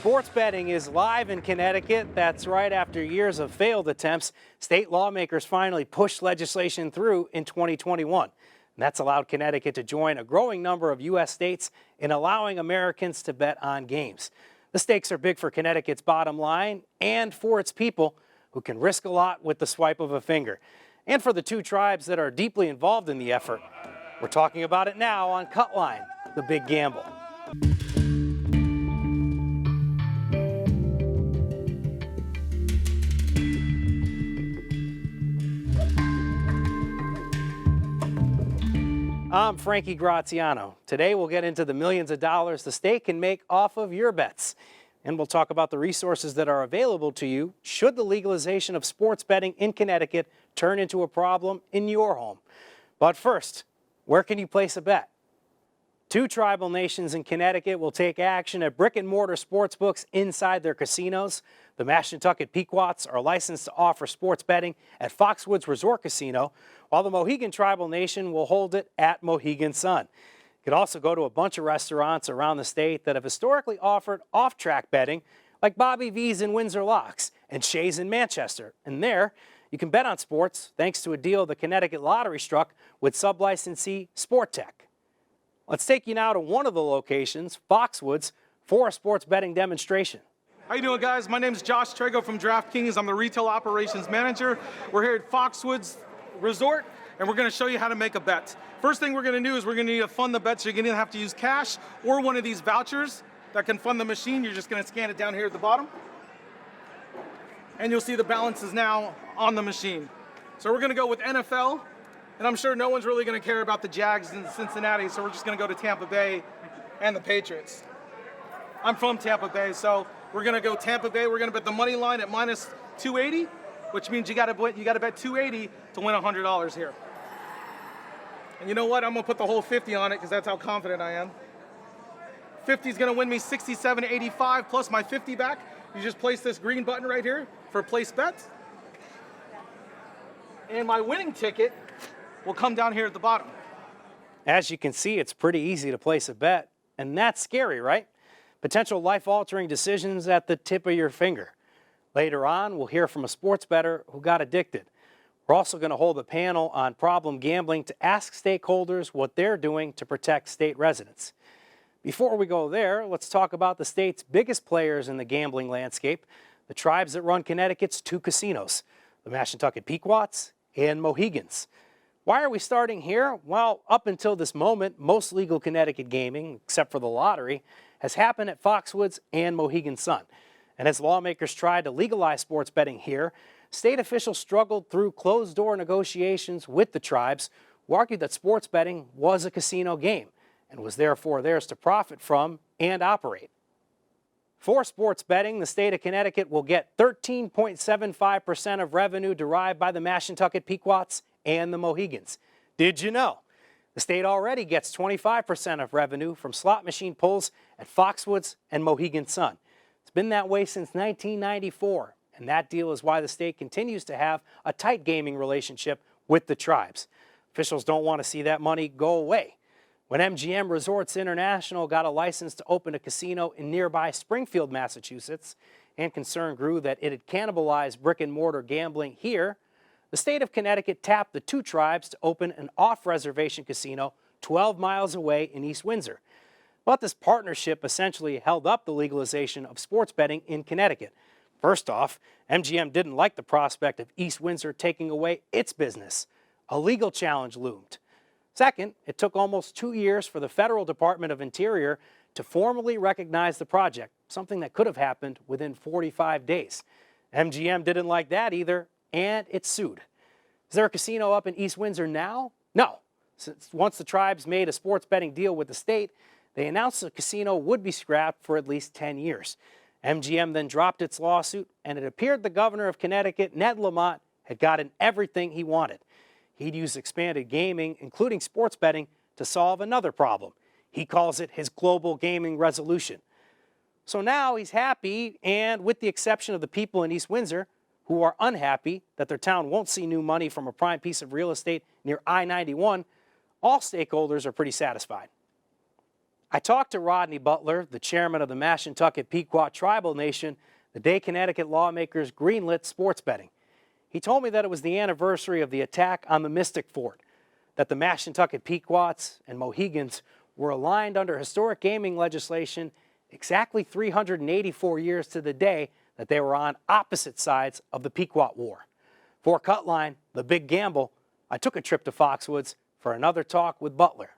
Sports betting is live in Connecticut. That's right, after years of failed attempts, state lawmakers finally pushed legislation through in 2021. And that's allowed Connecticut to join a growing number of U.S. states in allowing Americans to bet on games. The stakes are big for Connecticut's bottom line and for its people, who can risk a lot with the swipe of a finger. And for the two tribes that are deeply involved in the effort. We're talking about it now on Cutline, the Big Gamble. I'm Frankie Graziano. Today we'll get into the millions of dollars the state can make off of your bets. And we'll talk about the resources that are available to you should the legalization of sports betting in Connecticut turn into a problem in your home. But first, where can you place a bet? Two tribal nations in Connecticut will take action at brick-and-mortar sports books inside their casinos. The Mashantucket Pequots are licensed to offer sports betting at Foxwoods Resort Casino, while the Mohegan Tribal Nation will hold it at Mohegan Sun. You could also go to a bunch of restaurants around the state that have historically offered off-track betting, like Bobby V's in Windsor Locks and Shea's in Manchester. And there, you can bet on sports thanks to a deal the Connecticut Lottery struck with sub-licensee Sportech. Let's take you now to one of the locations, Foxwoods, for a sports betting demonstration. How you doing, guys? My name is Josh Trego from DraftKings. I'm the Retail Operations Manager. We're here at Foxwoods Resort, and we're going to show you how to make a bet. First thing we're going to do is we're going to need to fund the bet, so you're going to have to use cash or one of these vouchers that can fund the machine. You're just going to scan it down here at the bottom, and you'll see the balance is now on the machine. So we're going to go with NFL. And I'm sure no one's really going to care about the Jags in Cincinnati, so we're just going to go to Tampa Bay and the Patriots. I'm from Tampa Bay, so we're going to go Tampa Bay. We're going to bet the money line at minus 280, which means you got to bet 280 to win $100 here. And you know what? I'm going to put the whole 50 on it because that's how confident I am. 50 is going to win me $67.85 plus my 50 back. You just place this green button right here for place bets. And my winning ticket will come down here at the bottom. As you can see, it's pretty easy to place a bet, and that's scary, right? Potential life-altering decisions at the tip of your finger. Later on, we'll hear from a sports bettor who got addicted. We're also going to hold a panel on problem gambling to ask stakeholders what they're doing to protect state residents. Before we go there, let's talk about the state's biggest players in the gambling landscape, the tribes that run Connecticut's two casinos, the Mashantucket Pequots and Mohegans. Why are we starting here? Well, up until this moment, most legal Connecticut gaming, except for the lottery, has happened at Foxwoods and Mohegan Sun. And as lawmakers tried to legalize sports betting here, state officials struggled through closed-door negotiations with the tribes, who argued that sports betting was a casino game and was therefore theirs to profit from and operate. For sports betting, the state of Connecticut will get 13.75% of revenue derived by the Mashantucket Pequots and the Mohegans. Did you know? The state already gets 25% of revenue from slot machine pulls at Foxwoods and Mohegan Sun. It's been that way since 1994, and that deal is why the state continues to have a tight gaming relationship with the tribes. Officials don't want to see that money go away. When MGM Resorts International got a license to open a casino in nearby Springfield, Massachusetts, and concern grew that it had cannibalized brick-and-mortar gambling here, the state of Connecticut tapped the two tribes to open an off-reservation casino 12 miles away in East Windsor. But this partnership essentially held up the legalization of sports betting in Connecticut. First off, MGM didn't like the prospect of East Windsor taking away its business. A legal challenge loomed. Second, it took almost 2 years for the Federal Department of Interior to formally recognize the project, something that could have happened within 45 days. MGM didn't like that either, and it sued. Is there a casino up in East Windsor now? No. Once the tribes made a sports betting deal with the state, they announced the casino would be scrapped for at least 10 years. MGM then dropped its lawsuit, and it appeared the governor of Connecticut, Ned Lamont, had gotten everything he wanted. He'd used expanded gaming, including sports betting, to solve another problem. He calls it his global gaming resolution. So now he's happy, and with the exception of the people in East Windsor, who are unhappy that their town won't see new money from a prime piece of real estate near I-91, all stakeholders are pretty satisfied. I talked to Rodney Butler, the chairman of the Mashantucket Pequot Tribal Nation, the day Connecticut lawmakers greenlit sports betting. He told me that it was the anniversary of the attack on the Mystic Fort, that the Mashantucket Pequots and Mohegans were aligned under historic gaming legislation exactly 384 years to the day that they were on opposite sides of the Pequot War. For Cutline, the big gamble, I took a trip to Foxwoods for another talk with Butler.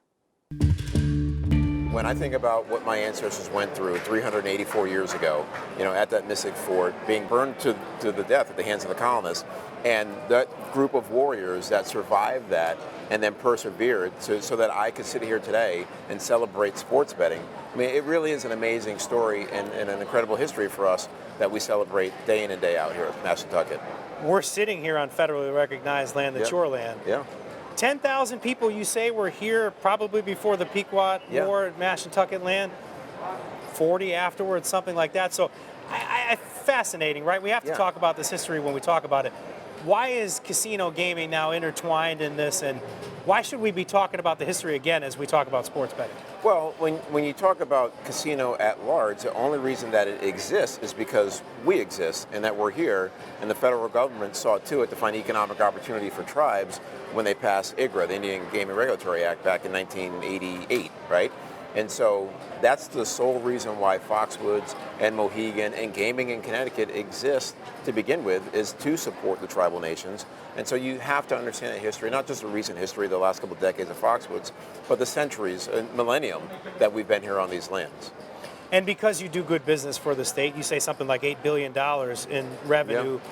When I think about what my ancestors went through 384 years ago, at that Mystic Fort, being burned to the death at the hands of the colonists, and that group of warriors that survived that and then persevered so that I could sit here today and celebrate sports betting. I mean, it really is an amazing story and an incredible history for us that we celebrate day in and day out here at Mashantucket. We're sitting here on federally recognized land, that's your land. Yeah. 10,000 people, you say, were here probably before the Pequot War at Mashantucket land. 40 afterwards, something like that. So, fascinating, right? We have to talk about this history when we talk about it. Why is casino gaming now intertwined in this, and why should we be talking about the history again as we talk about sports betting? Well, when you talk about casino at large, the only reason that it exists is because we exist and that we're here, and the federal government saw to it to find economic opportunity for tribes when they passed IGRA, the Indian Gaming Regulatory Act, back in 1988, right? And so that's the sole reason why Foxwoods and Mohegan and gaming in Connecticut exist to begin with, is to support the tribal nations. And so you have to understand the history, not just the recent history of the last couple of decades of Foxwoods, but the centuries and millennium that we've been here on these lands. And because you do good business for the state, you say something like $8 billion in revenue. Yeah.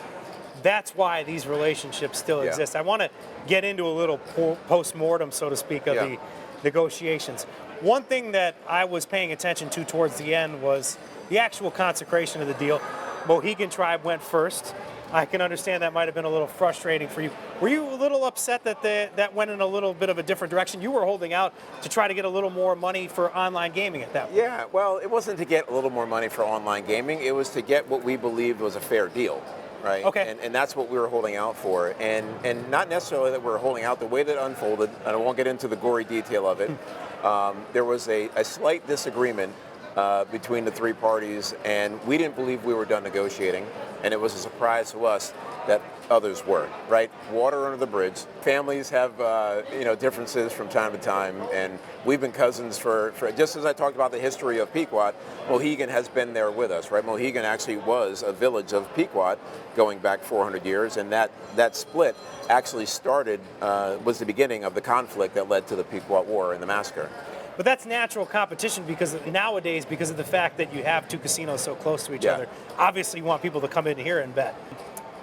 That's why these relationships still exist. I want to get into a little post-mortem, so to speak, of the negotiations. One thing that I was paying attention to towards the end was the actual consecration of the deal. Mohegan tribe went first. I can understand that might have been a little frustrating for you. Were you a little upset that that went in a little bit of a different direction? You were holding out to try to get a little more money for online gaming at that point. Yeah, well, it wasn't to get a little more money for online gaming. It was to get what we believed was a fair deal. Right. Okay. And that's what we were holding out for. And not necessarily that we're holding out. The way that it unfolded, and I won't get into the gory detail of it, there was a slight disagreement between the three parties, and we didn't believe we were done negotiating. And it was a surprise to us that others were, right? Water under the bridge. Families have, differences from time to time, and we've been cousins for just as I talked about the history of Pequot, Mohegan has been there with us, right? Mohegan actually was a village of Pequot going back 400 years, and that split actually started, was the beginning of the conflict that led to the Pequot War and the massacre. But that's natural competition because nowadays, because of the fact that you have two casinos so close to each other, obviously you want people to come in here and bet.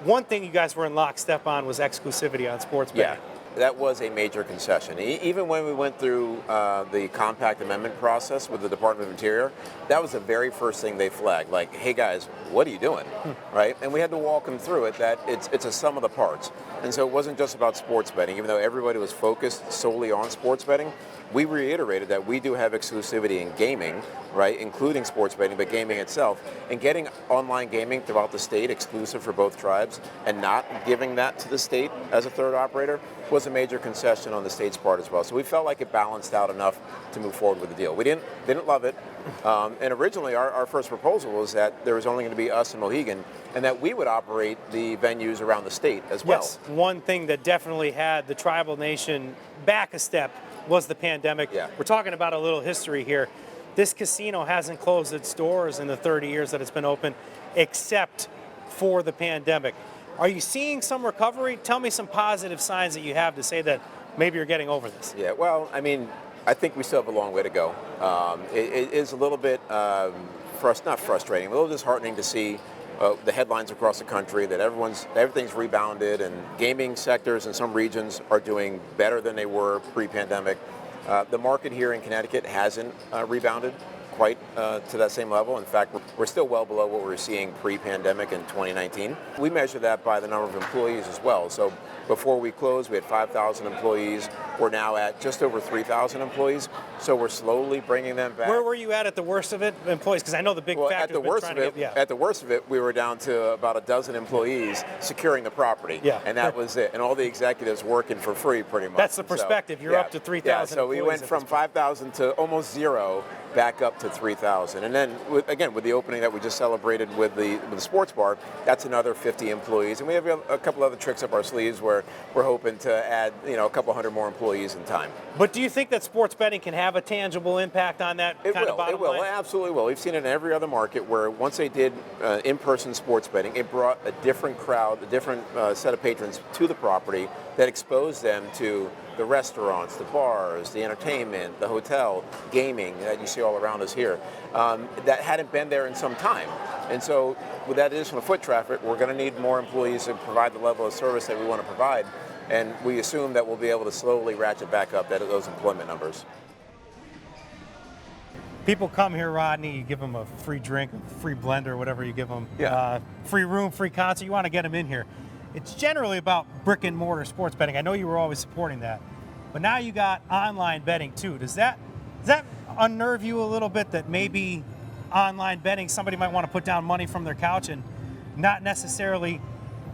One thing you guys were in lockstep on was exclusivity on sports betting. Yeah, that was a major concession. Even when we went through the compact amendment process with the Department of Interior, that was the very first thing they flagged. Like, hey guys, what are you doing? Right? And we had to walk them through it that it's a sum of the parts. And so it wasn't just about sports betting. Even though everybody was focused solely on sports betting, we reiterated that we do have exclusivity in gaming, right, including sports betting, but gaming itself. And getting online gaming throughout the state exclusive for both tribes and not giving that to the state as a third operator was a major concession on the state's part as well. So we felt like it balanced out enough to move forward with the deal. We didn't love it. And originally our first proposal was that there was only going to be us and Mohegan, and that we would operate the venues around the state as well. Yes, one thing that definitely had the tribal nation back a step was the pandemic. Yeah. We're talking about a little history here. This casino hasn't closed its doors in the 30 years that it's been open, except for the pandemic. Are you seeing some recovery? Tell me some positive signs that you have to say that maybe you're getting over this. Yeah, well, I mean, I think we still have a long way to go. It is a little bit, not frustrating, a little disheartening to see the headlines across the country that everything's rebounded, and gaming sectors in some regions are doing better than they were pre-pandemic. The market here in Connecticut hasn't rebounded quite to that same level. In fact, we're still well below what we were seeing pre-pandemic in 2019. We measure that by the number of employees as well. So before we closed, we had 5,000 employees. We're now at just over 3,000 employees. So we're slowly bringing them back. Where were you at the worst of it, employees? Because I know the big Well, factor at the worst of it, we were down to about a dozen employees securing the property. Yeah. And that was it. And all the executives working for free, pretty much. That's the perspective. You're up to 3,000 Yeah, so we employees went at from this point. 5,000 to almost zero, back up to 3,000. And then, with the opening that we just celebrated with the sports bar, that's another 50 employees. And we have a couple other tricks up our sleeves where we're hoping to add, a couple hundred more employees in time. But do you think that sports betting can have a tangible impact on that It kind will. of bottom It will. line? It absolutely will. We've seen it in every other market where once they did in-person sports betting, it brought a different crowd, a different set of patrons to the property that exposed them to the restaurants, the bars, the entertainment, the hotel, gaming that you see all around us here, that hadn't been there in some time. And so with that additional foot traffic, we're going to need more employees to provide the level of service that we want to provide. And we assume that we'll be able to slowly ratchet back up those employment numbers. People come here, Rodney, you give them a free drink, a free blender, whatever you give them. Yeah. Free room, free concert. You want to get them in here. It's generally about brick and mortar sports betting. I know you were always supporting that. But now you got online betting too. Does that unnerve you a little bit that maybe online betting, somebody might want to put down money from their couch and not necessarily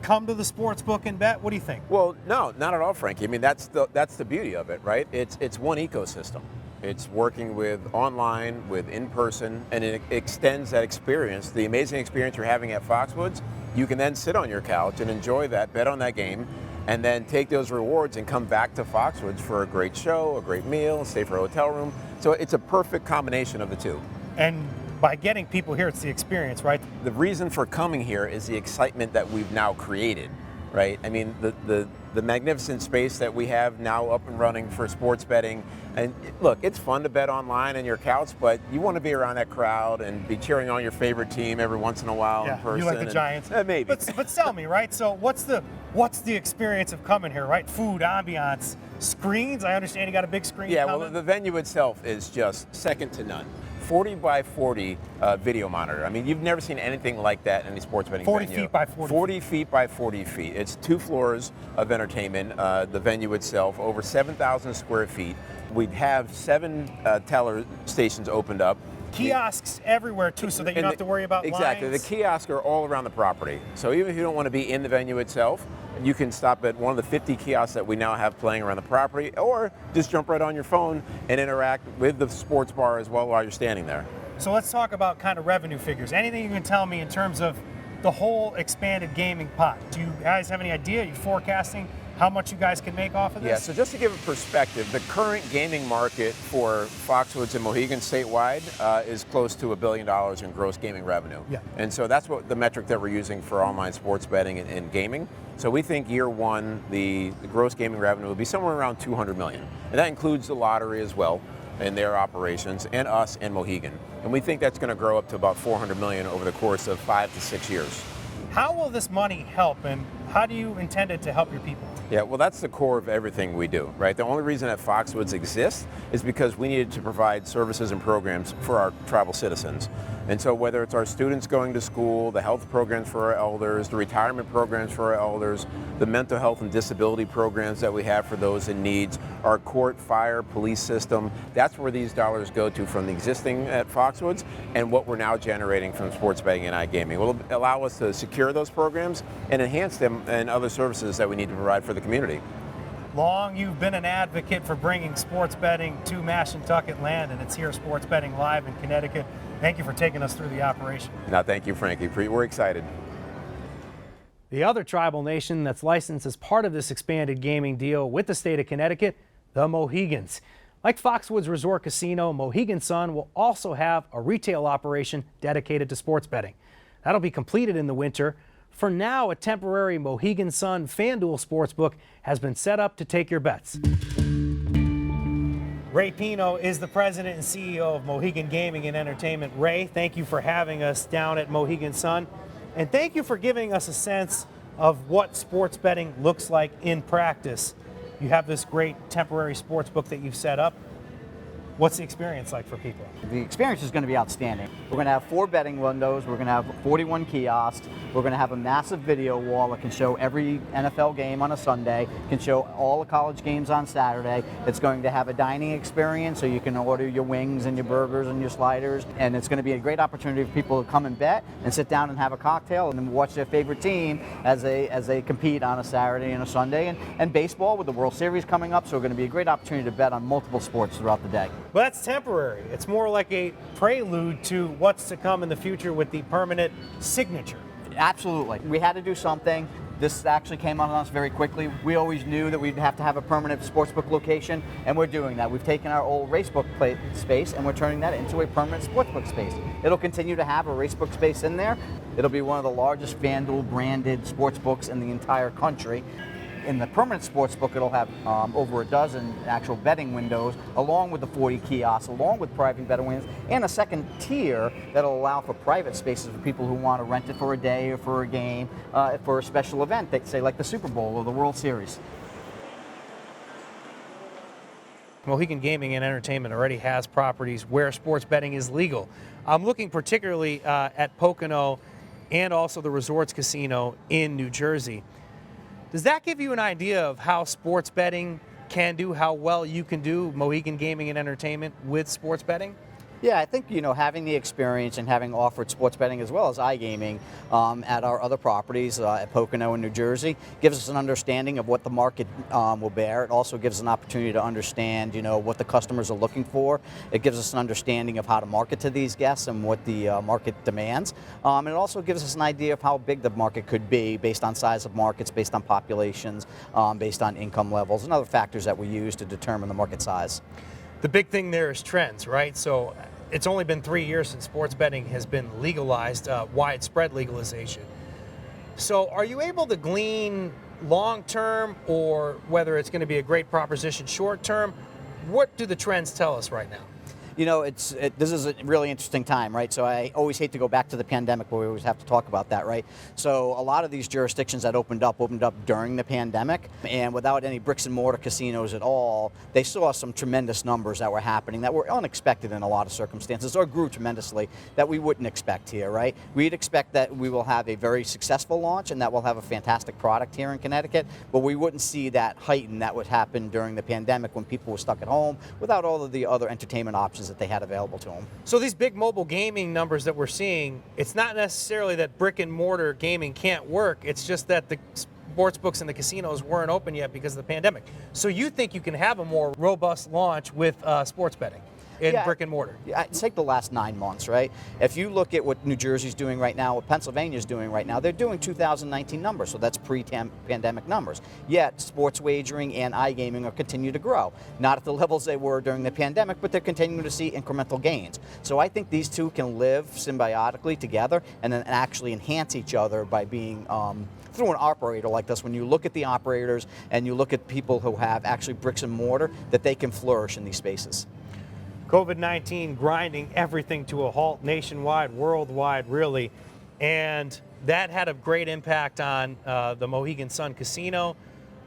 come to the sports book and bet? What do you think? Well, no, not at all, Frankie. I mean, that's the beauty of it, right? It's one ecosystem. It's working with online, with in-person, and it extends that experience. The amazing experience you're having at Foxwoods, you can then sit on your couch and enjoy that, bet on that game, and then take those rewards and come back to Foxwoods for a great show, a great meal, stay for a hotel room. So it's a perfect combination of the two. And by getting people here, it's the experience, right? The reason for coming here is the excitement that we've now created, right? I mean, the magnificent space that we have now up and running for sports betting. And look, it's fun to bet online on your couch, but you want to be around that crowd and be cheering on your favorite team every once in a while in person. You like the Giants. Maybe. But sell me, right? So what's the experience of coming here, right? Food, ambiance, screens. I understand you got a big screen. Yeah, coming. well, the venue itself is just second to none. 40 by 40 video monitor. I mean, you've never seen anything like that in any sports betting 40 venue. feet by 40 40 feet by 40 feet. It's 2 floors of entertainment, the venue itself, over 7,000 square feet. We have 7 teller stations opened up. Kiosks everywhere too, so that you don't have to worry about exactly. lines. The kiosks are all around the property. So even if you don't want to be in the venue itself, you can stop at one of the 50 kiosks that we now have playing around the property, or just jump right on your phone and interact with the sports bar as well while you're standing there. So let's talk about kind of revenue figures. Anything you can tell me in terms of the whole expanded gaming pot? Do you guys have any idea? Are you forecasting how much you guys can make off of this? Yeah, so just to give a perspective, the current gaming market for Foxwoods and Mohegan statewide is close to $1 billion in gross gaming revenue. Yeah. And so that's what the metric that we're using for online sports betting and gaming. So we think year one, the gross gaming revenue will be somewhere around $200 million. And that includes the lottery as well and their operations, and us and Mohegan. And we think that's going to grow up to about $400 million over the course of 5 to 6 years. How will this money help, and how do you intend it to help your people? Yeah, well, that's the core of everything we do, right? The only reason that Foxwoods exists is because we needed to provide services and programs for our tribal citizens. And so whether it's our students going to school, the health programs for our elders, the retirement programs for our elders, the mental health and disability programs that we have for those in needs, our court, fire, police system, that's where these dollars go to from the existing at Foxwoods and what we're now generating from sports betting and iGaming. It will allow us to secure those programs and enhance them and other services that we need to provide for the community. Long you've been an advocate for bringing sports betting to Mashantucket land, and it's here Sports Betting Live in Connecticut. Thank you for taking us through the operation. No, thank you, Frankie. We're excited. The other tribal nation that's licensed as part of this expanded gaming deal with the state of Connecticut, the Mohegans. Like Foxwoods Resort Casino, Mohegan Sun will also have a retail operation dedicated to sports betting. That'll be completed in the winter. For now, a temporary Mohegan Sun FanDuel Sportsbook has been set up to take your bets. Ray Pino is the president and CEO of Mohegan Gaming and Entertainment. Ray, thank you for having us down at Mohegan Sun. And thank you for giving us a sense of what sports betting looks like in practice. You have this great temporary sports book that you've set up. What's the experience like for people? The experience is going to be outstanding. We're going to have 4 betting windows. We're going to have 41 kiosks. We're going to have a massive video wall that can show every NFL game on a Sunday, can show all the college games on Saturday. It's going to have a dining experience so you can order your wings and your burgers and your sliders. And it's going to be a great opportunity for people to come and bet and sit down and have a cocktail and then watch their favorite team as they compete on a Saturday and a Sunday. And baseball with the World Series coming up, so it's going to be a great opportunity to bet on multiple sports throughout the day. But that's temporary. It's more like a prelude to what's to come in the future with the permanent signature. Absolutely. We had to do something. This actually came on us very quickly. We always knew that we'd have to have a permanent sportsbook location, and we're doing that. We've taken our old racebook space and we're turning that into a permanent sportsbook space. It'll continue to have a racebook space in there. It'll be one of the largest FanDuel branded sportsbooks in the entire country. In the permanent sportsbook, it'll have over a dozen actual betting windows, along with the 40 kiosks, along with private betting windows, and a second tier that'll allow for private spaces for people who want to rent it for a day or for a game, for a special event, they say like the Super Bowl or the World Series. Mohegan Gaming and Entertainment already has properties where sports betting is legal. I'm looking particularly at Pocono and also the Resorts Casino in New Jersey. Does that give you an idea of how sports betting can do, how well you can do, Mohegan Gaming and Entertainment, with sports betting? Yeah, I think, having the experience and having offered sports betting as well as iGaming at our other properties at Pocono and New Jersey gives us an understanding of what the market will bear. It also gives us an opportunity to understand, what the customers are looking for. It gives us an understanding of how to market to these guests and what the market demands. And it also gives us an idea of how big the market could be based on size of markets, based on populations, based on income levels, and other factors that we use to determine the market size. The big thing there is trends, right? So it's only been 3 years since sports betting has been legalized, widespread legalization. So are you able to glean long-term, or whether it's going to be a great proposition short-term? What do the trends tell us right now? This is a really interesting time, right? So I always hate to go back to the pandemic, but we always have to talk about that, right? So a lot of these jurisdictions that opened up during the pandemic, and without any bricks and mortar casinos at all, they saw some tremendous numbers that were happening that were unexpected in a lot of circumstances, or grew tremendously that we wouldn't expect here, right? We'd expect that we will have a very successful launch and that we'll have a fantastic product here in Connecticut, but we wouldn't see that heighten that would happen during the pandemic when people were stuck at home without all of the other entertainment options that they had available to them. So these big mobile gaming numbers that we're seeing, it's not necessarily that brick and mortar gaming can't work, it's just that the sports books and the casinos weren't open yet because of the pandemic. So you think you can have a more robust launch with sports betting in brick and mortar? Yeah, take the last 9 months, right? If you look at what New Jersey's doing right now, what Pennsylvania's doing right now, they're doing 2019 numbers, so that's pre-pandemic numbers. Yet, sports wagering and iGaming are continue to grow. Not at the levels they were during the pandemic, but they're continuing to see incremental gains. So I think these two can live symbiotically together and then actually enhance each other by being through an operator like this. When you look at the operators and you look at people who have actually bricks and mortar, that they can flourish in these spaces. COVID-19 grinding everything to a halt nationwide, worldwide, really. And that had a great impact on the Mohegan Sun Casino,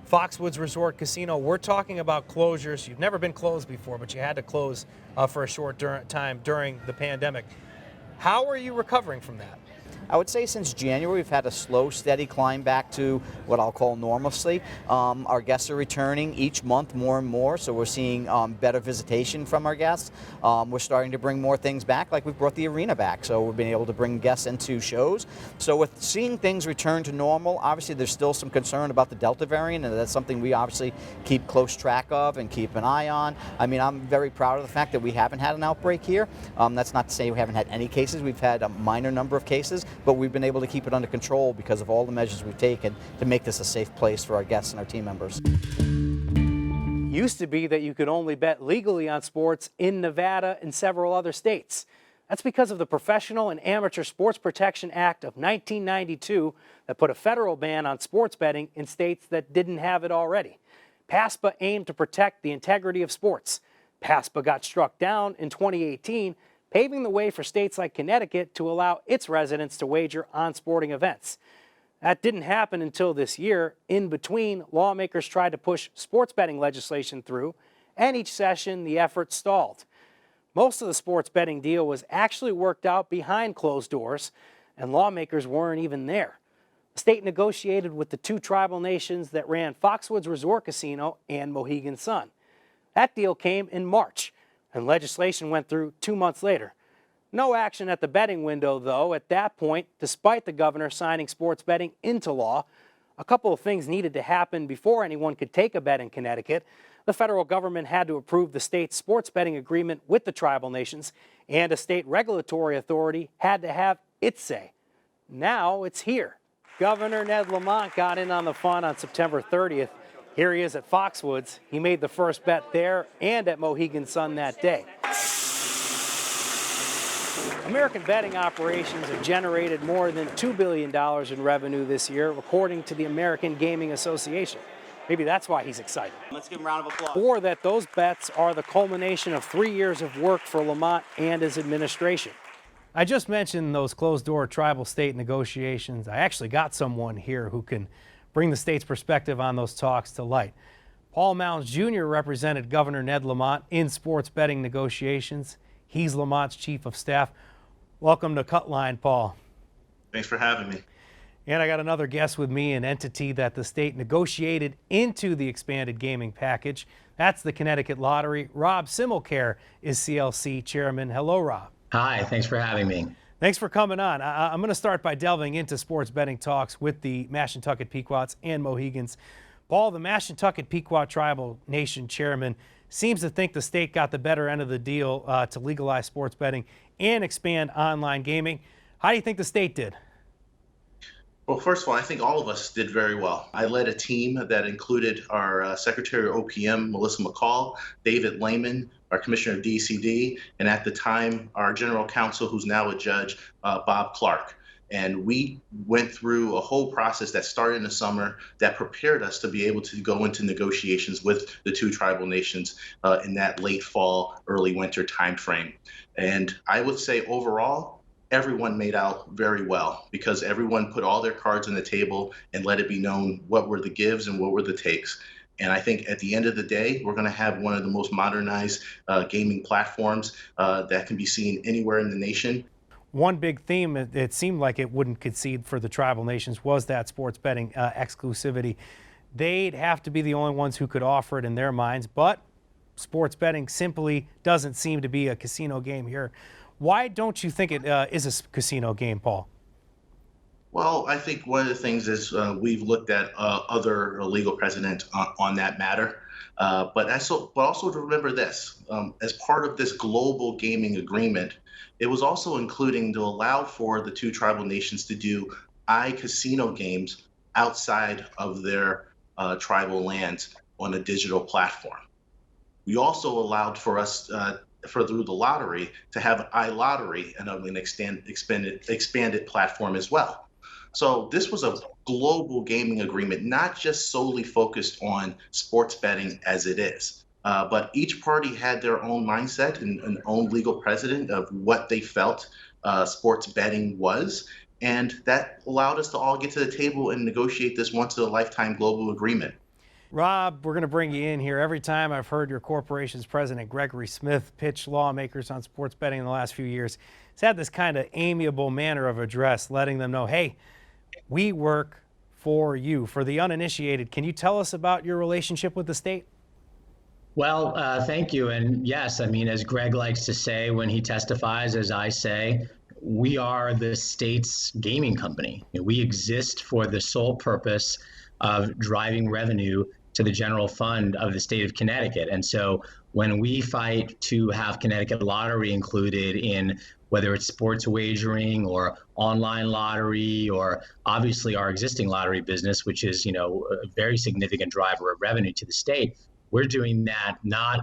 Foxwoods Resort Casino. We're talking about closures. You've never been closed before, but you had to close for a short time during the pandemic. How are you recovering from that? I would say since January, we've had a slow, steady climb back to what I'll call normalcy. Our guests are returning each month more and more, so we're seeing better visitation from our guests. We're starting to bring more things back, like we've brought the arena back, so we've been able to bring guests into shows. So with seeing things return to normal, obviously there's still some concern about the Delta variant, and that's something we obviously keep close track of and keep an eye on. I mean, I'm very proud of the fact that we haven't had an outbreak here. That's not to say we haven't had any cases. We've had a minor number of cases, but we've been able to keep it under control because of all the measures we've taken to make this a safe place for our guests and our team members. Used to be that you could only bet legally on sports in Nevada and several other states. That's because of the Professional and Amateur Sports Protection Act of 1992 that put a federal ban on sports betting in states that didn't have it already. PASPA aimed to protect the integrity of sports. PASPA got struck down in 2018, paving the way for states like Connecticut to allow its residents to wager on sporting events. That didn't happen until this year. In between, lawmakers tried to push sports betting legislation through, and each session the effort stalled. Most of the sports betting deal was actually worked out behind closed doors, and lawmakers weren't even there. The state negotiated with the two tribal nations that ran Foxwoods Resort Casino and Mohegan Sun. That deal came in March, and legislation went through 2 months later. No action at the betting window, though, at that point, despite the governor signing sports betting into law. A couple of things needed to happen before anyone could take a bet in Connecticut. The federal government had to approve the state's sports betting agreement with the tribal nations, and a state regulatory authority had to have its say. Now it's here. Governor Ned Lamont got in on the fun on September 30th. Here he is at Foxwoods. He made the first bet there and at Mohegan Sun that day. American betting operations have generated more than $2 billion in revenue this year, according to the American Gaming Association. Maybe that's why he's excited. Let's give him a round of applause. Or that those bets are the culmination of 3 years of work for Lamont and his administration. I just mentioned those closed-door tribal-state negotiations. I actually got someone here who can bring the state's perspective on those talks to light. Paul Mounds Jr. represented Governor Ned Lamont in sports betting negotiations. He's Lamont's chief of staff. Welcome to Cutline, Paul. Thanks for having me. And I got another guest with me, an entity that the state negotiated into the expanded gaming package. That's the Connecticut Lottery. Rob Simulcare is CLC chairman. Hello, Rob. Hi, thanks for having me. Thanks for coming on. I'm going to start by delving into sports betting talks with the Mashantucket Pequots and Mohegans. Paul, the Mashantucket Pequot Tribal Nation chairman, seems to think the state got the better end of the deal to legalize sports betting and expand online gaming. How do you think the state did? Well, first of all, I think all of us did very well. I led a team that included our Secretary of OPM, Melissa McCall, David Lehman, our Commissioner of DCD, and at the time, our General Counsel, who's now a judge, Bob Clark. And we went through a whole process that started in the summer that prepared us to be able to go into negotiations with the two tribal nations in that late fall, early winter timeframe. And I would say overall, everyone made out very well because everyone put all their cards on the table and let it be known what were the gives and what were the takes. And I think at the end of the day, we're going to have one of the most modernized gaming platforms that can be seen anywhere in the nation. One big theme, it seemed like it wouldn't concede for the tribal nations, was that sports betting exclusivity. They'd have to be the only ones who could offer it in their minds, but sports betting simply doesn't seem to be a casino game here. Why don't you think it is a casino game, Paul? Well, I think one of the things is we've looked at other legal precedent on that matter. But also to remember this, as part of this global gaming agreement, it was also including to allow for the two tribal nations to do iCasino games outside of their tribal lands on a digital platform. We also allowed for us through the lottery to have iLottery and an expanded platform as well. So this was a global gaming agreement, not just solely focused on sports betting as it is. But each party had their own mindset and an own legal precedent of what they felt sports betting was. And that allowed us to all get to the table and negotiate this once-in-a-lifetime global agreement. Rob, we're going to bring you in here. Every time I've heard your corporation's president, Gregory Smith, pitch lawmakers on sports betting in the last few years, he's had this kind of amiable manner of address, letting them know, hey, we work for you. For the uninitiated, can you tell us about your relationship with the state? Well, thank you. And yes, I mean, as Greg likes to say when he testifies, as I say, we are the state's gaming company. We exist for the sole purpose of driving revenue to the general fund of the state of Connecticut. And so when we fight to have Connecticut Lottery included in whether it's sports wagering or online lottery, or obviously our existing lottery business, which is, a very significant driver of revenue to the state, we're doing that not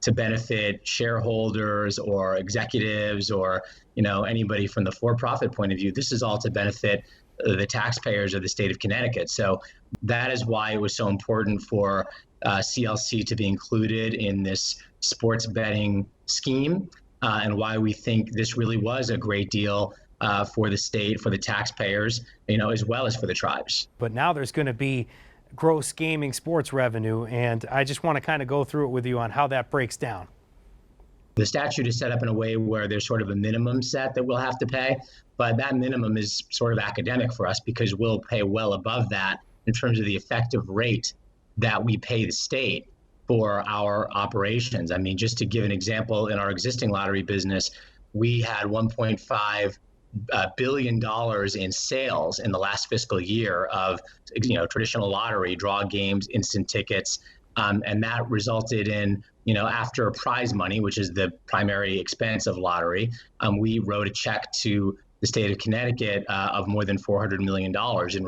to benefit shareholders or executives or, anybody from the for-profit point of view. This is all to benefit the taxpayers of the state of Connecticut. So that is why it was so important for CLC to be included in this sports betting scheme, and why we think this really was a great deal for the state, for the taxpayers, as well as for the tribes. But now there's going to be gross gaming sports revenue, and I just want to kind of go through it with you on how that breaks down. The statute is set up in a way where there's sort of a minimum set that we'll have to pay, but that minimum is sort of academic for us because we'll pay well above that in terms of the effective rate that we pay the state for our operations. I mean, just to give an example, in our existing lottery business, we had $1.5 billion in sales in the last fiscal year of, traditional lottery, draw games, instant tickets, and that resulted in, after prize money, which is the primary expense of lottery, we wrote a check to the state of Connecticut of more than $400 million in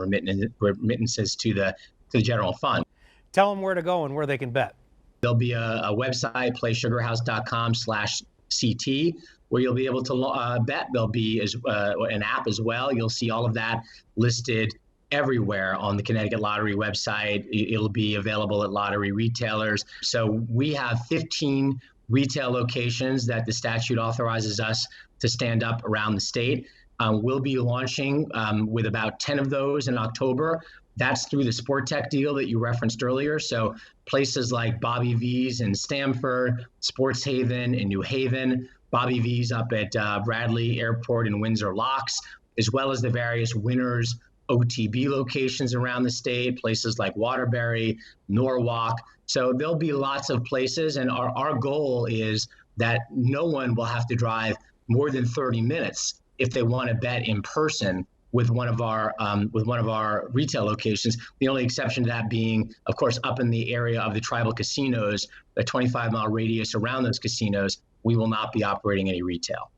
remittances to the general fund. Tell them where to go and where they can bet. There'll be a website, playsugarhouse.com/CT, where you'll be able to bet. There'll be an app as well. You'll see all of that listed everywhere on the Connecticut Lottery website. It'll be available at lottery retailers. So we have 15 retail locations that the statute authorizes us to stand up around the state. We'll be launching with about 10 of those in October. That's through the Sport Tech deal that you referenced earlier. So places like Bobby V's in Stamford, Sports Haven in New Haven, Bobby V's up at Bradley Airport in Windsor Locks, as well as the various Winners OTB locations around the state, places like Waterbury, Norwalk. So there'll be lots of places, and our goal is that no one will have to drive more than 30 minutes if they want to bet in person with one of our retail locations. The only exception to that being, of course, up in the area of the tribal casinos, the 25-mile radius around those casinos, we will not be operating any retail.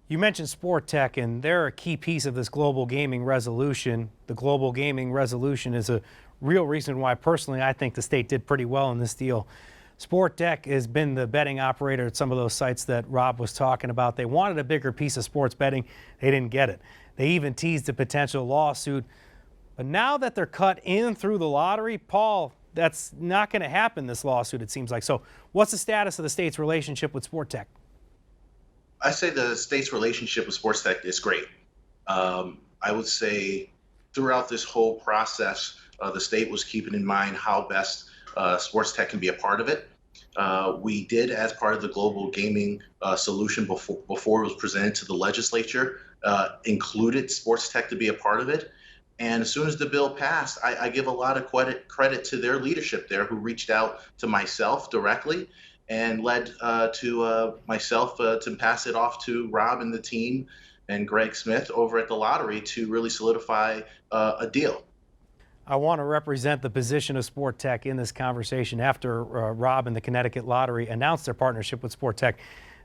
You mentioned Sport Tech, and they're a key piece of this global gaming resolution. The global gaming resolution is a real reason why, personally, I think the state did pretty well in this deal. Sport Tech has been the betting operator at some of those sites that Rob was talking about. They wanted a bigger piece of sports betting. They didn't get it. They even teased a potential lawsuit. But now that they're cut in through the lottery, Paul, that's not going to happen, this lawsuit, it seems like. So what's the status of the state's relationship with Sport Tech? I say the state's relationship with Sports Tech is great. I would say throughout this whole process, the state was keeping in mind how best Sports Tech can be a part of it. We did, as part of the global gaming solution before it was presented to the legislature, included Sports Tech to be a part of it. And as soon as the bill passed, I give a lot of credit to their leadership there, who reached out to myself directly and led to myself to pass it off to Rob and the team and Greg Smith over at the lottery to really solidify a deal. I want to represent the position of Sport Tech in this conversation. After Rob and the Connecticut Lottery announced their partnership with Sport Tech,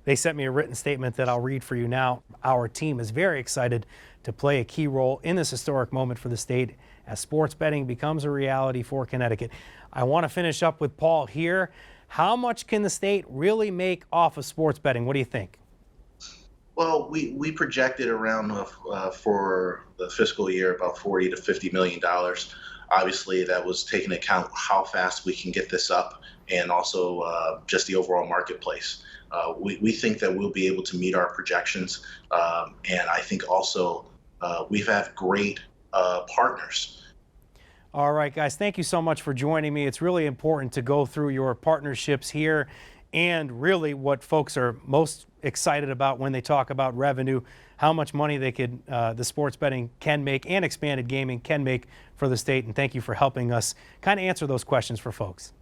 they sent me a written statement that I'll read for you now. Our team is very excited to play a key role in this historic moment for the state as sports betting becomes a reality for Connecticut. I want to finish up with Paul here. How much can the state really make off of sports betting? What do you think? Well, we projected around for the fiscal year about $40 to $50 million. Obviously, that was taking into account how fast we can get this up and also just the overall marketplace. We think that we'll be able to meet our projections. And I think also we've had great partners. All right, guys, thank you so much for joining me. It's really important to go through your partnerships here and really what folks are most excited about when they talk about revenue, how much money they could, the sports betting can make and expanded gaming can make for the state. And thank you for helping us kind of answer those questions for folks.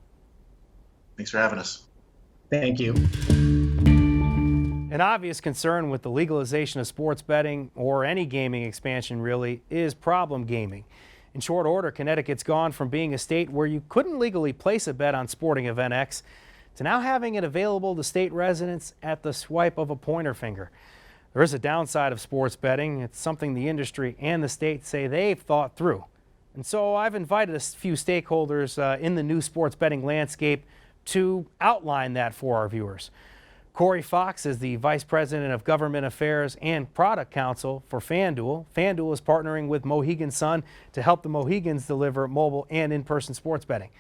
Thanks for having us. Thank you. An obvious concern with the legalization of sports betting or any gaming expansion really is problem gaming. In short order, Connecticut's gone from being a state where you couldn't legally place a bet on sporting event X to now having it available to state residents at the swipe of a pointer finger. There is a downside of sports betting. It's something the industry and the state say they've thought through. And so I've invited a few stakeholders in the new sports betting landscape to outline that for our viewers. Corey Fox is the Vice President of Government Affairs and Product Counsel for FanDuel. FanDuel is partnering with Mohegan Sun to help the Mohegans deliver mobile and in-person sports betting.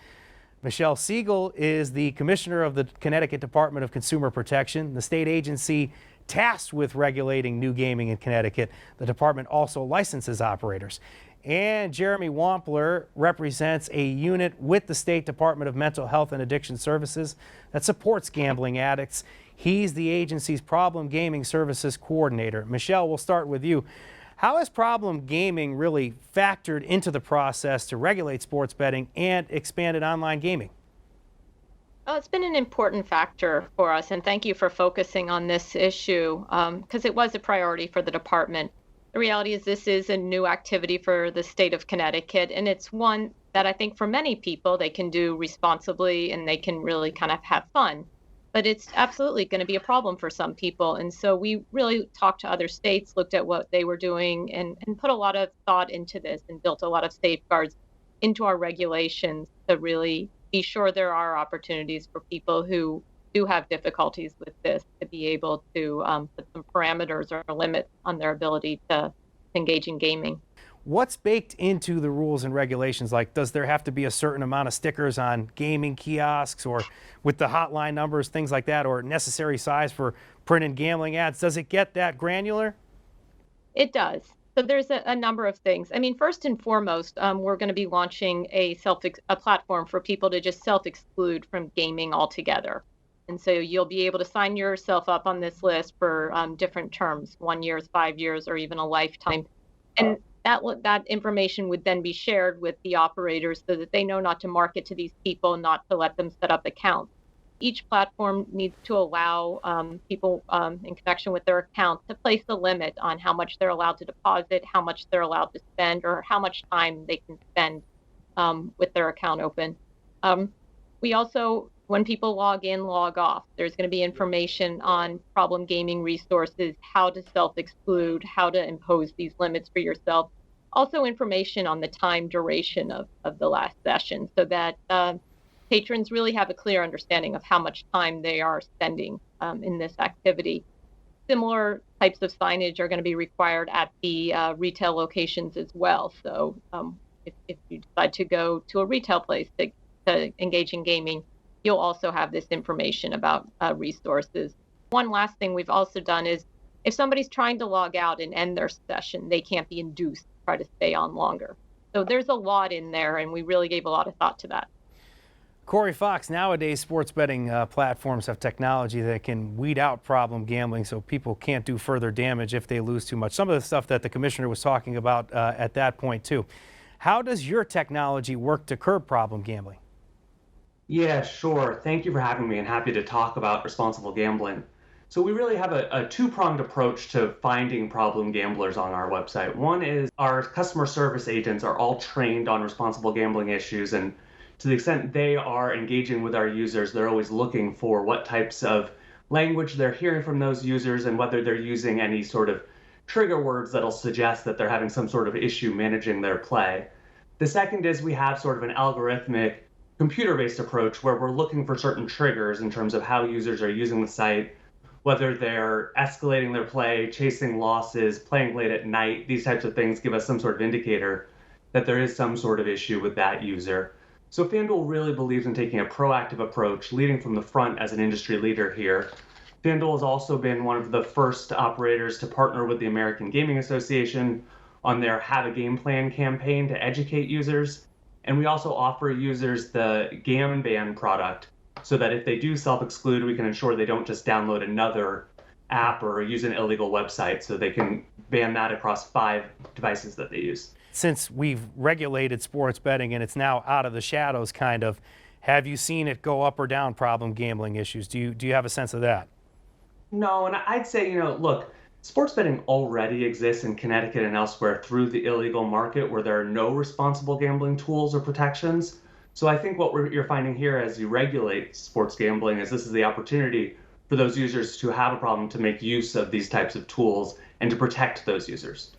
Michelle Siegel is the Commissioner of the Connecticut Department of Consumer Protection, the state agency tasked with regulating new gaming in Connecticut. The department also licenses operators. And Jeremy Wampler represents a unit with the State Department of Mental Health and Addiction Services that supports gambling addicts. He's the agency's Problem Gaming Services Coordinator. Michelle, we'll start with you. How has problem gaming really factored into the process to regulate sports betting and expanded online gaming? Oh, it's been an important factor for us, and thank you for focusing on this issue because it was a priority for the department. The reality is this is a new activity for the state of Connecticut, and it's one that I think for many people they can do responsibly and they can really kind of have fun. But it's absolutely going to be a problem for some people. And so we really talked to other states, looked at what they were doing, and put a lot of thought into this and built a lot of safeguards into our regulations to really be sure there are opportunities for people who do have difficulties with this to be able to put some parameters or limits on their ability to engage in gaming. What's baked into the rules and regulations? Like, does there have to be a certain amount of stickers on gaming kiosks or with the hotline numbers, things like that, or necessary size for printed gambling ads? Does it get that granular? It does. So there's a number of things. I mean, first and foremost, we're going to be launching a platform for people to just self-exclude from gaming altogether. And so you'll be able to sign yourself up on this list for different terms, 1 year, 5 years, or even a lifetime. And that information would then be shared with the operators so that they know not to market to these people, not to let them set up accounts. Each platform needs to allow people in connection with their account to place a limit on how much they're allowed to deposit, how much they're allowed to spend, or how much time they can spend with their account open. We also, when people log in, log off, there's going to be information on problem gaming resources, how to self-exclude, how to impose these limits for yourself. Also information on the time duration of the last session so that patrons really have a clear understanding of how much time they are spending in this activity. Similar types of signage are going to be required at the retail locations as well. So if you decide to go to a retail place to engage in gaming, you'll also have this information about resources. One last thing we've also done is if somebody's trying to log out and end their session, they can't be induced to try to stay on longer. So there's a lot in there, and we really gave a lot of thought to that. Corey Fox, nowadays sports betting platforms have technology that can weed out problem gambling so people can't do further damage if they lose too much. Some of the stuff that the commissioner was talking about at that point too. How does your technology work to curb problem gambling? Yeah, sure. Thank you for having me and happy to talk about responsible gambling. So we really have a two-pronged approach to finding problem gamblers on our website. One is our customer service agents are all trained on responsible gambling issues, and to the extent they are engaging with our users, they're always looking for what types of language they're hearing from those users and whether they're using any sort of trigger words that'll suggest that they're having some sort of issue managing their play. The second is we have sort of an algorithmic computer-based approach where we're looking for certain triggers in terms of how users are using the site, whether they're escalating their play, chasing losses, playing late at night. These types of things give us some sort of indicator that there is some sort of issue with that user. So FanDuel really believes in taking a proactive approach, leading from the front as an industry leader here. FanDuel has also been one of the first operators to partner with the American Gaming Association on their Have a Game Plan campaign to educate users. And we also offer users the GamBan product so that if they do self-exclude, we can ensure they don't just download another app or use an illegal website, so they can ban that across 5 devices that they use. Since we've regulated sports betting and it's now out of the shadows kind of, have you seen it go up or down problem gambling issues? Do you have a sense of that? No, and I'd say, look, sports betting already exists in Connecticut and elsewhere through the illegal market where there are no responsible gambling tools or protections. So I think what you're finding here as you regulate sports gambling is this is the opportunity for those users who have a problem to make use of these types of tools and to protect those users.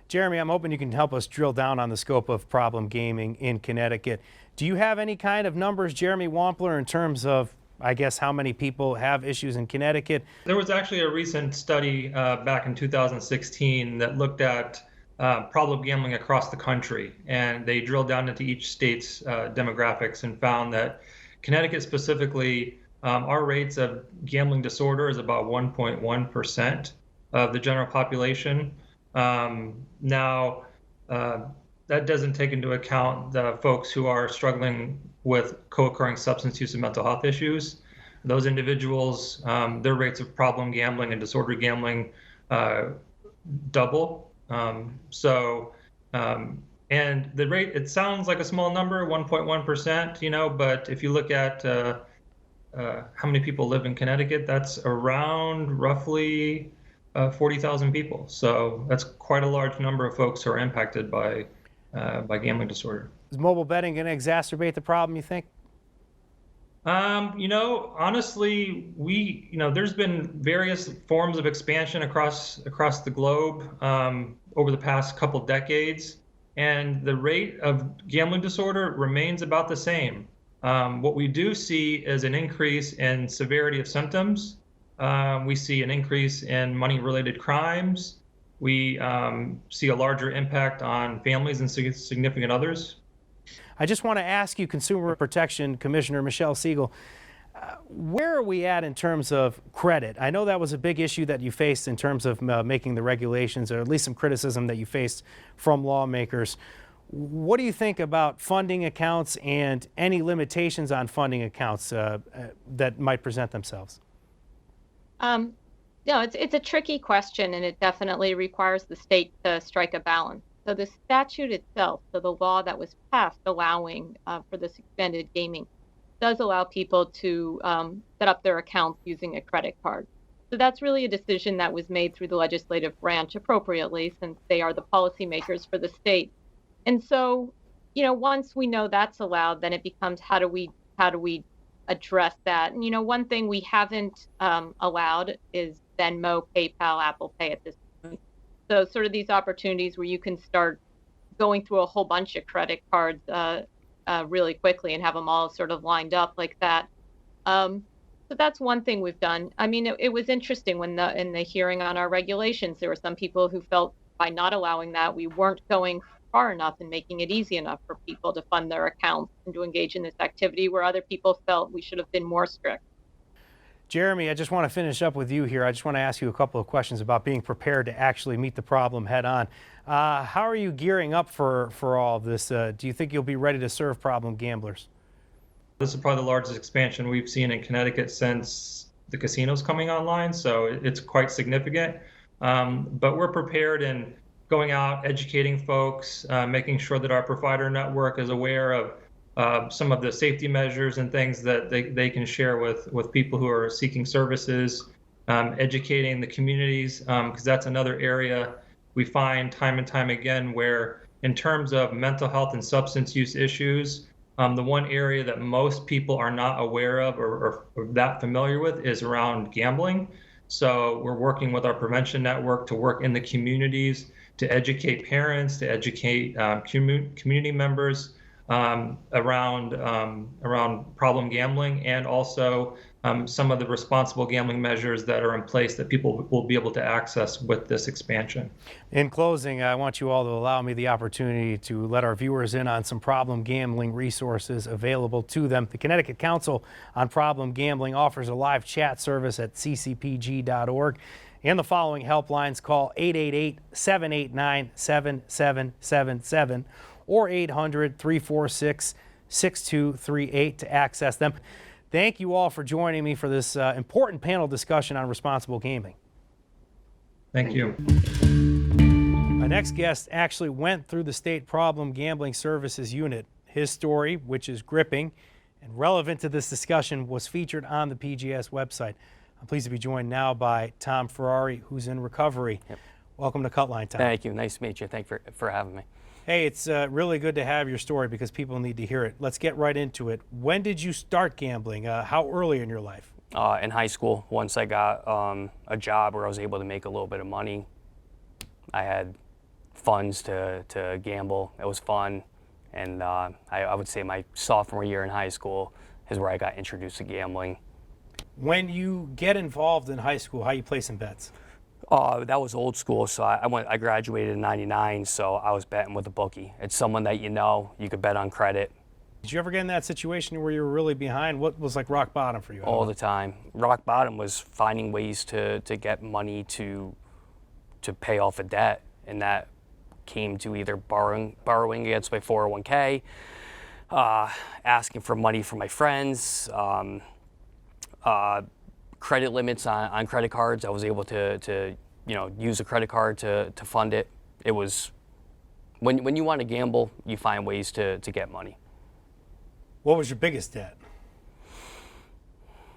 Jeremy, I'm hoping you can help us drill down on the scope of problem gaming in Connecticut. Do you have any kind of numbers, Jeremy Wampler, in terms of, I guess, how many people have issues in Connecticut? There was actually a recent study back in 2016 that looked at problem gambling across the country, and they drilled down into each state's demographics and found that Connecticut specifically, our rates of gambling disorder is about 1.1% of the general population. Now, that doesn't take into account the folks who are struggling with co-occurring substance use and mental health issues. Those individuals, their rates of problem gambling and disordered gambling double. And the rate, it sounds like a small number, 1.1%, but if you look at how many people live in Connecticut, that's around roughly 40,000 people. So that's quite a large number of folks who are impacted by gambling disorder. Is mobile betting going to exacerbate the problem, you think? Honestly, there's been various forms of expansion across the globe over the past couple decades, and the rate of gambling disorder remains about the same. What we do see is an increase in severity of symptoms. We see an increase in money-related crimes. We see a larger impact on families and significant others. I just want to ask you, Consumer Protection Commissioner Michelle Siegel, where are we at in terms of credit? I know that was a big issue that you faced in terms of making the regulations, or at least some criticism that you faced from lawmakers. What do you think about funding accounts and any limitations on funding accounts that might present themselves? It's a tricky question, and it definitely requires the state to strike a balance. So the statute itself, so the law that was passed allowing for this expanded gaming, does allow people to set up their accounts using a credit card. So that's really a decision that was made through the legislative branch appropriately, since they are the policymakers for the state. And so, once we know that's allowed, then it becomes how do we address that? And one thing we haven't allowed is Venmo, PayPal, Apple Pay at this point. So sort of these opportunities where you can start going through a whole bunch of credit cards really quickly and have them all sort of lined up like that. So that's one thing we've done. I mean, it was interesting when in the hearing on our regulations, there were some people who felt by not allowing that, we weren't going far enough and making it easy enough for people to fund their accounts and to engage in this activity, where other people felt we should have been more strict. Jeremy, I just want to finish up with you here. I just want to ask you a couple of questions about being prepared to actually meet the problem head on. How are you gearing up for all of this? Do you think you'll be ready to serve problem gamblers? This is probably the largest expansion we've seen in Connecticut since the casinos coming online, so it's quite significant. But we're prepared in going out, educating folks, making sure that our provider network is aware of some of the safety measures and things that they can share with people who are seeking services, educating the communities, because that's another area we find time and time again where, in terms of mental health and substance use issues, the one area that most people are not aware of or that familiar with is around gambling. So we're working with our prevention network to work in the communities, to educate parents, to educate community members around problem gambling, and also some of the responsible gambling measures that are in place that people will be able to access with this expansion. In closing, I want you all to allow me the opportunity to let our viewers in on some problem gambling resources available to them. The Connecticut Council on Problem Gambling offers a live chat service at ccpg.org. And the following helplines: call 888-789-7777 or 800-346-6238 to access them. Thank you all for joining me for this important panel discussion on responsible gaming. Thank you. My next guest actually went through the State Problem Gambling Services Unit. His story, which is gripping and relevant to this discussion, was featured on the PGS website. I'm pleased to be joined now by Tom Ferrari, who's in recovery. Yep. Welcome to Cutline, Tom. Thank you. Nice to meet you. Thank you for having me. Hey, it's really good to have your story because people need to hear it. Let's get right into it. When did you start gambling? How early in your life? In high school, once I got a job where I was able to make a little bit of money, I had funds to gamble. It was fun. And I would say my sophomore year in high school is where I got introduced to gambling. When you get involved in high school, how you placing bets? That was old school, so I graduated in '99, so I was betting with a bookie. It's someone that you could bet on credit. Did you ever get in that situation where you were really behind? What was like rock bottom for you? All the time. Rock bottom was finding ways to get money to pay off a debt, and that came to either borrowing against my 401k, asking for money from my friends, credit limits on credit cards. I was able to use a credit card to fund it. It was, when you want to gamble, you find ways to get money. What was your biggest debt?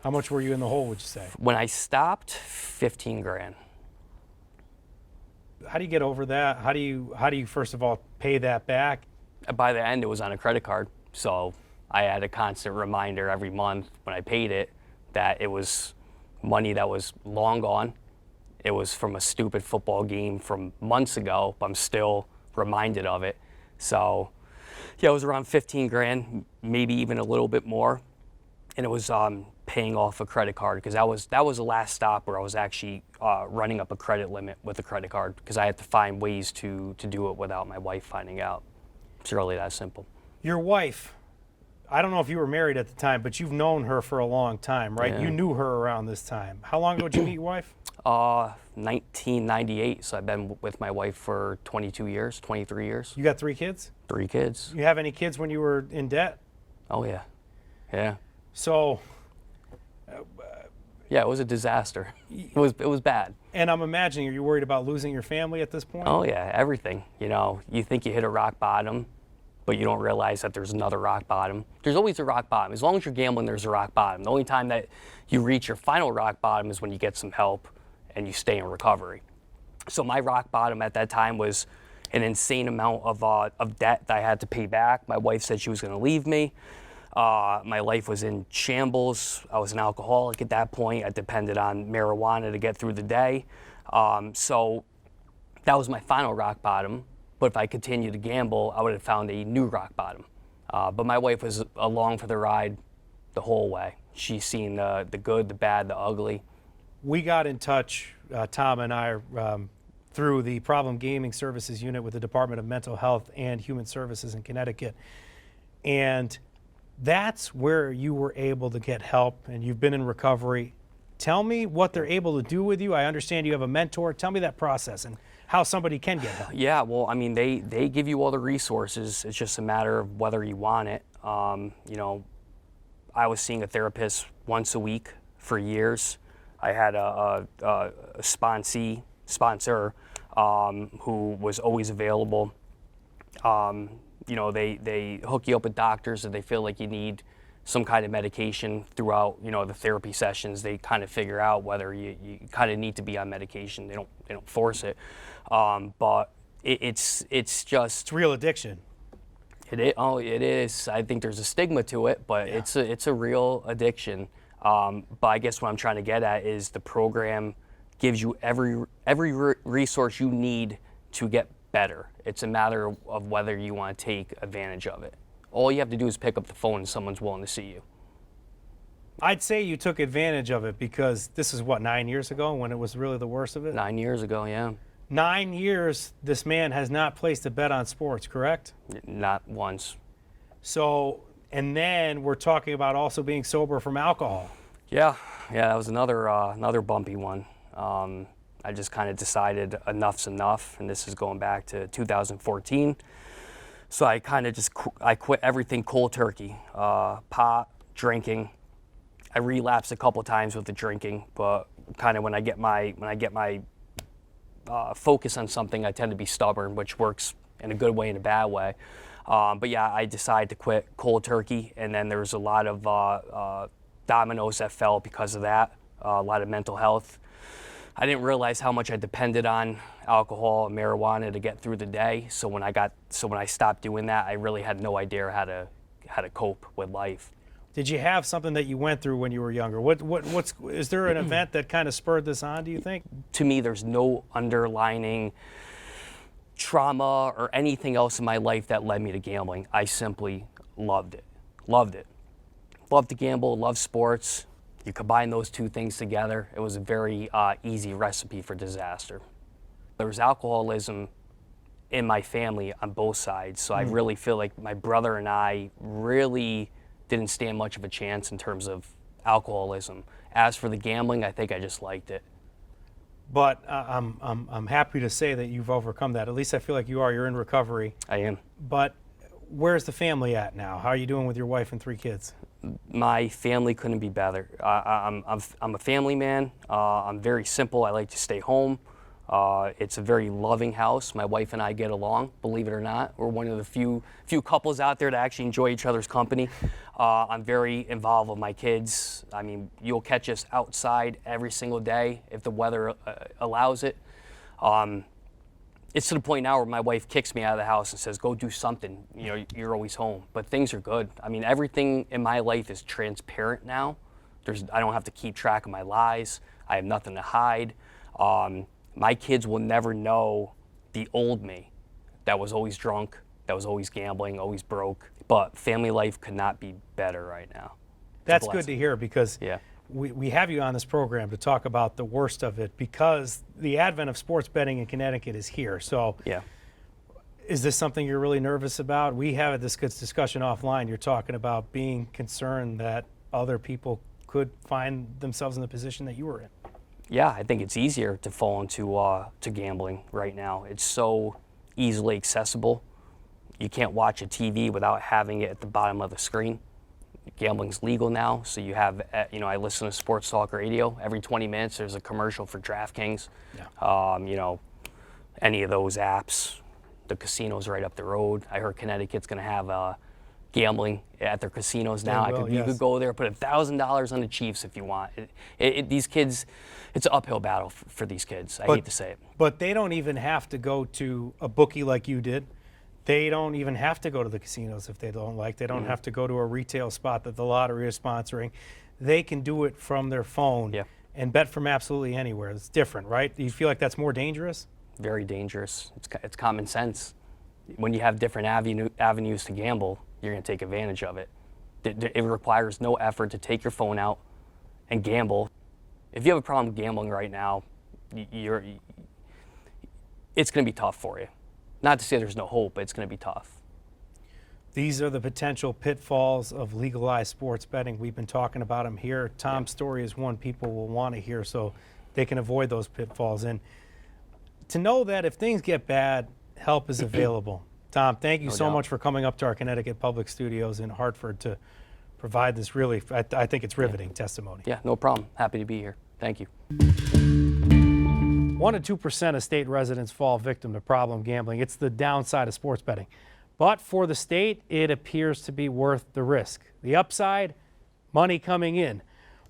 How much were you in the hole, would you say? When I stopped, 15 grand. How do you get over that? How do you first of all pay that back? By the end, it was on a credit card. So I had a constant reminder every month when I paid it that it was money that was long gone. It was from a stupid football game from months ago, but I'm still reminded of it. So yeah, it was around 15 grand, maybe even a little bit more. And it was paying off a credit card, because that was the last stop where I was actually running up a credit limit with a credit card, because I had to find ways to do it without my wife finding out. It's really that simple. Your wife, I don't know if you were married at the time, but you've known her for a long time, right? Yeah. You knew her around this time. How long ago did you meet your wife? 1998, so I've been with my wife for 22 years, 23 years. You got 3 kids? 3 kids. You have any kids when you were in debt? Oh yeah, yeah. So, Yeah, it was a disaster. It was bad. and I'm imagining, are you worried about losing your family at this point? Oh yeah, everything. You know, you think you hit a rock bottom, but you don't realize that there's another rock bottom. There's always a rock bottom. As long as you're gambling, there's a rock bottom. The only time that you reach your final rock bottom is when you get some help and you stay in recovery. So my rock bottom at that time was an insane amount of debt that I had to pay back. My wife said she was going to leave me. My life was in shambles. I was an alcoholic at that point. I depended on marijuana to get through the day. So that was my final rock bottom. But if I continued to gamble, I would have found a new rock bottom. But my wife was along for the ride the whole way. She's seen the good, the bad, the ugly. We got in touch, Tom and I, through the Problem Gaming Services Unit with the Department of Mental Health and Human Services in Connecticut. And that's where you were able to get help, and you've been in recovery. Tell me what they're able to do with you. I understand you have a mentor. Tell me that process and how somebody can get help. Yeah, well, I mean, they give you all the resources. It's just a matter of whether you want it. You know, I was seeing a therapist once a week for years. I had a sponsor who was always available. You know, they hook you up with doctors if they feel like you need some kind of medication throughout, you know, the therapy sessions. They kind of figure out whether you kind of need to be on medication. They don't force it. But it's just... It's real addiction. It is. I think there's a stigma to it, but Yeah. it's a real addiction. But I guess what I'm trying to get at is the program gives you every resource you need to get better. It's a matter of whether you want to take advantage of it. All you have to do is pick up the phone and someone's willing to see you. I'd say you took advantage of it, because this is what, 9 years ago when it was really the worst of it? 9 years ago, yeah. 9 years, this man has not placed a bet on sports, correct? Not once. So, and then we're talking about also being sober from alcohol. Yeah, that was another bumpy one. I just kind of decided enough's enough, and this is going back to 2014. So I kind of I quit everything cold turkey, pot, drinking. I relapsed a couple times with the drinking, but kind of when I get my focus on something, I tend to be stubborn, which works in a good way and a bad way. But yeah, I decided to quit cold turkey, and then there was a lot of dominoes that fell because of that, a lot of mental health. I didn't realize how much I depended on alcohol and marijuana to get through the day. So when I stopped doing that, I really had no idea how to cope with life. Did you have something that you went through when you were younger? Is there an event that kind of spurred this on, do you think? To me, there's no underlining trauma or anything else in my life that led me to gambling. I simply loved it. Loved it. Loved to gamble, loved sports. You combine those two things together, it was a very easy recipe for disaster. There was alcoholism in my family on both sides, so I really feel like my brother and I really didn't stand much of a chance in terms of alcoholism. As for the gambling, I think I just liked it. but I'm happy to say that you've overcome that. At least I feel like you are. You're in recovery. I am. But where's the family at now? How are you doing with your wife and 3 kids? My family couldn't be better. I'm a family man. I'm very simple. I like to stay home. It's a very loving house. My wife and I get along, believe it or not. We're one of the few couples out there that actually enjoy each other's company. I'm very involved with my kids. I mean, you'll catch us outside every single day if the weather allows it. It's to the point now where my wife kicks me out of the house and says, go do something. You know, you're always home. But things are good. I mean, everything in my life is transparent now. I don't have to keep track of my lies. I have nothing to hide. My kids will never know the old me that was always drunk, that was always gambling, always broke. But family life could not be better right now. That's good to hear, because yeah. we have you on this program to talk about the worst of it, because the advent of sports betting in Connecticut is here. So yeah. Is this something you're really nervous about? We had this discussion offline. You're talking about being concerned that other people could find themselves in the position that you were in. Yeah, I think it's easier to fall into to gambling right now. It's so easily accessible. You can't watch a TV without having it at the bottom of the screen. Gambling's legal now, so you have, I listen to Sports Talk Radio. Every 20 minutes there's a commercial for DraftKings. Yeah. Any of those apps. The casino's right up the road. I heard Connecticut's going to have gambling at their casinos now. You could go there, put $1,000 on the Chiefs if you want. These kids, it's an uphill battle for these kids. I hate to say it. But they don't even have to go to a bookie like you did. They don't even have to go to the casinos if they don't like. They don't have to go to a retail spot that the lottery is sponsoring. They can do it from their phone and bet from absolutely anywhere. It's different, right? Do you feel like that's more dangerous? Very dangerous. It's common sense. When you have different avenues to gamble, you're going to take advantage of it. It requires no effort to take your phone out and gamble. If you have a problem gambling right now, it's going to be tough for you. Not to say there's no hope, but it's going to be tough. These are the potential pitfalls of legalized sports betting. We've been talking about them here. Tom's story is one people will want to hear so they can avoid those pitfalls. And to know that if things get bad, help is available. Tom, thank you so much for coming up to our Connecticut Public Studios in Hartford to provide this really, I think it's riveting testimony. Yeah, no problem. Happy to be here. Thank you. 1% to 2% of state residents fall victim to problem gambling. It's the downside of sports betting. But for the state, it appears to be worth the risk. The upside, money coming in.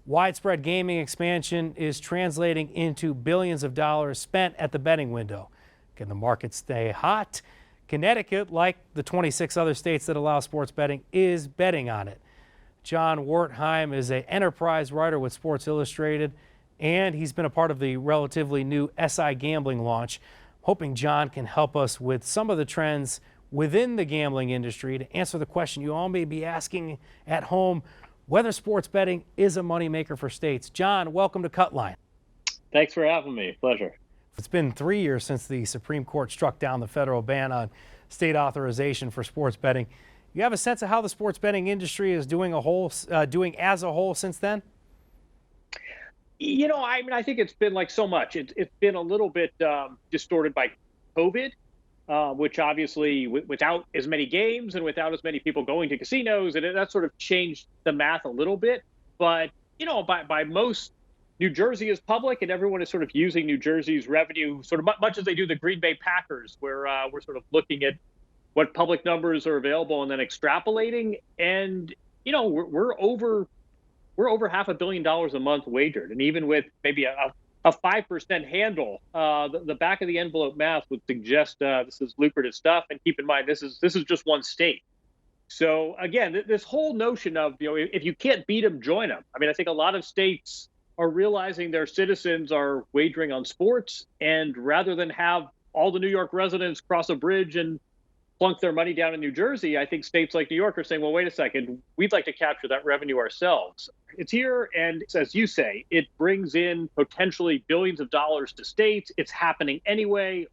Widespread gaming expansion is translating into billions of dollars spent at the betting window. Can the market stay hot? Connecticut, like the 26 other states that allow sports betting, is betting on it. John Wertheim is an enterprise writer with Sports Illustrated, and he's been a part of the relatively new SI Gambling launch. Hoping John can help us with some of the trends within the gambling industry to answer the question you all may be asking at home, whether sports betting is a moneymaker for states. John, welcome to Cutline. Thanks for having me. Pleasure. It's been 3 years since the Supreme Court struck down the federal ban on state authorization for sports betting. You have a sense of how the sports betting industry is doing as a whole since then? I think it's been like so much. It's been a little bit distorted by COVID, which obviously without as many games and without as many people going to casinos, and that sort of changed the math a little bit. But, by most, New Jersey is public, and everyone is sort of using New Jersey's revenue sort of much as they do the Green Bay Packers, where we're sort of looking at what public numbers are available and then extrapolating. And, we're over $500 million a month wagered. And even with maybe a 5% handle, the back of the envelope math would suggest this is lucrative stuff. And keep in mind, this is just one state. So again, this whole notion of, if you can't beat them, join them. I mean, I think a lot of states are realizing their citizens are wagering on sports, and rather than have all the New York residents cross a bridge and plunk their money down in New Jersey, I think states like New York are saying, well, wait a second, we'd like to capture that revenue ourselves. It's here, and as you say, it brings in potentially billions of dollars to states. It's happening anyway.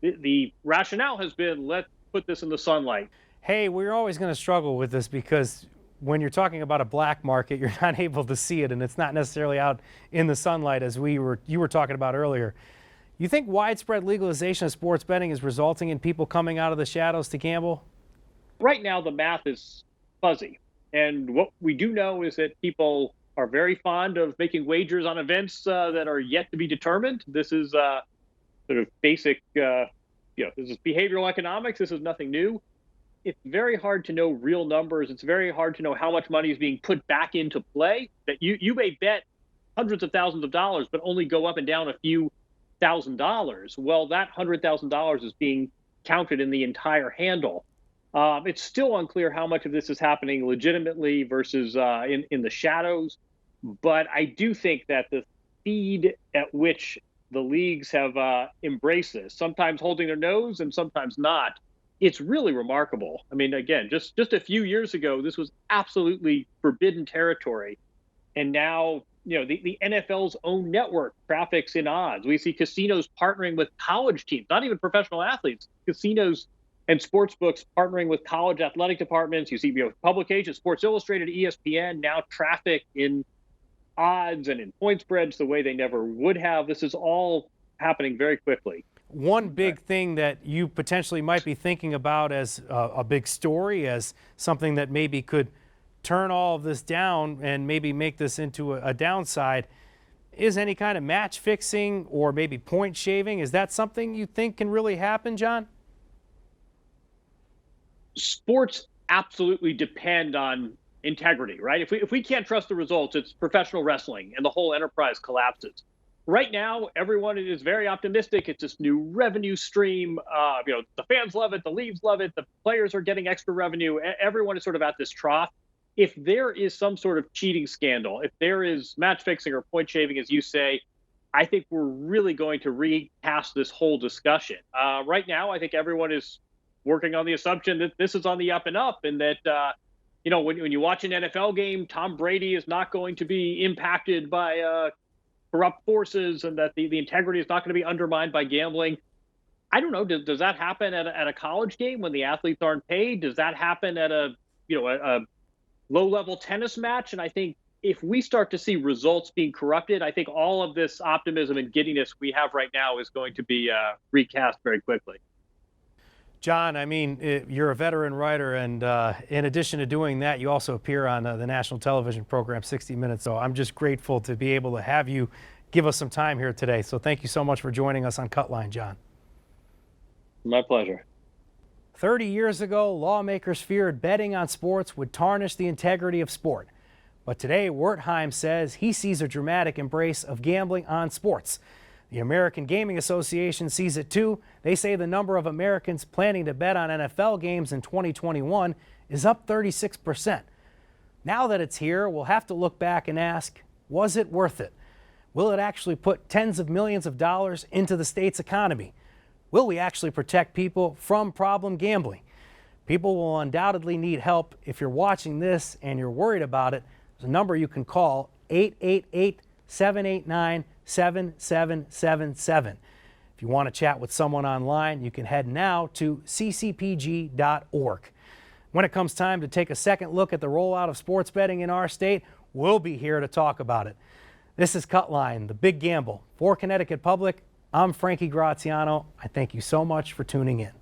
The rationale has been, let's put this in the sunlight. Hey, we're always going to struggle with this because when you're talking about a black market, you're not able to see it, and it's not necessarily out in the sunlight as you were talking about earlier. You think widespread legalization of sports betting is resulting in people coming out of the shadows to gamble? Right now, the math is fuzzy. And what we do know is that people are very fond of making wagers on events that are yet to be determined. This is sort of basic, this is behavioral economics. This is nothing new. It's very hard to know real numbers. It's very hard to know how much money is being put back into play. That you may bet hundreds of thousands of dollars, but only go up and down a few $1,000. Well, that $100,000 is being counted in the entire handle. It's still unclear how much of this is happening legitimately versus in the shadows. But I do think that the speed at which the leagues have embraced this, sometimes holding their nose and sometimes not, it's really remarkable. I mean, again, just a few years ago, this was absolutely forbidden territory. And now, the NFL's own network traffics in odds. We see casinos partnering with college teams, not even professional athletes, casinos and sports books partnering with college athletic departments. You see publications, Sports Illustrated, ESPN, now traffic in odds and in point spreads the way they never would have. This is all happening very quickly. One big thing that you potentially might be thinking about as a big story, as something that maybe could turn all of this down and maybe make this into a downside, is any kind of match fixing or maybe point shaving. Is that something you think can really happen, John? Sports absolutely depend on integrity, right? If we can't trust the results, it's professional wrestling and the whole enterprise collapses. Right now, everyone is very optimistic. It's this new revenue stream. The fans love it, the leagues love it, the players are getting extra revenue. Everyone is sort of at this trough. If there is some sort of cheating scandal, if there is match fixing or point shaving, as you say, I think we're really going to recast this whole discussion. Right now, I think everyone is working on the assumption that this is on the up and up, and that when you watch an NFL game, Tom Brady is not going to be impacted by corrupt forces, and that the integrity is not going to be undermined by gambling. I don't know. Does that happen at a college game when the athletes aren't paid? Does that happen at a low-level tennis match? And I think if we start to see results being corrupted, I think all of this optimism and giddiness we have right now is going to be recast very quickly. John, I mean, you're a veteran writer, and in addition to doing that, you also appear on the national television program 60 Minutes. So I'm just grateful to be able to have you give us some time here today. So thank you so much for joining us on Cutline, John. My pleasure. 30 years ago, lawmakers feared betting on sports would tarnish the integrity of sport. But today, Wertheim says he sees a dramatic embrace of gambling on sports. The American Gaming Association sees it too. They say the number of Americans planning to bet on NFL games in 2021 is up 36%. Now that it's here, we'll have to look back and ask, was it worth it? Will it actually put tens of millions of dollars into the state's economy? Will we actually protect people from problem gambling? People will undoubtedly need help. If you're watching this and you're worried about it, there's a number you can call, 888-789-7777. If you want to chat with someone online, you can head now to ccpg.org. When it comes time to take a second look at the rollout of sports betting in our state, we'll be here to talk about it. This is Cutline, the big gamble. For Connecticut Public, I'm Frankie Graziano. I thank you so much for tuning in.